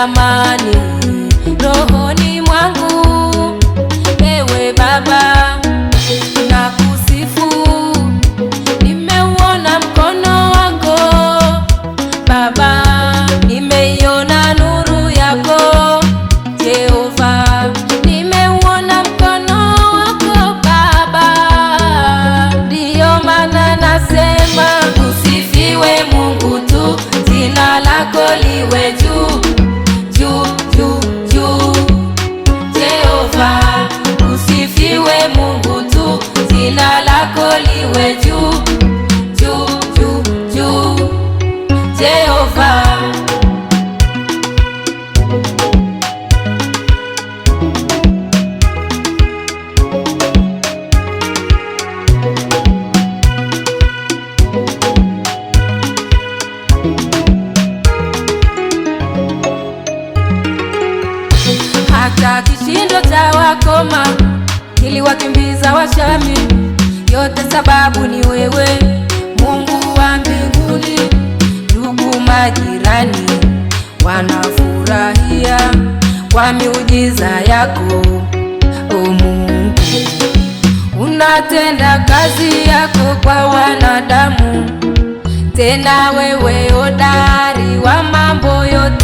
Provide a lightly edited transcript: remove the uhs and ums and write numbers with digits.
amani rohoni mwangu. Ewe Baba nakusifu, nimeuona mkono wako Baba, nimeiona nuru yako Jehova, nimeuona mkono wako Baba. Ndiyo maana nasema usifiwe Mungu tu, jina lako liwe juu juu juu juu. Jehova usifiwe Mungu tu, jina lako liwe juu juu juu juu. Jehova hata kishindo cha wakoma kiliwakimbiza Washami, yote sababu ni wewe Mungu wa mbinguni. Ndugu majirani wanafurahia kwa miujiza yako, o Mungu. Unatenda kazi yako kwa wanadamu, tena wewe hodari wa mambo yote.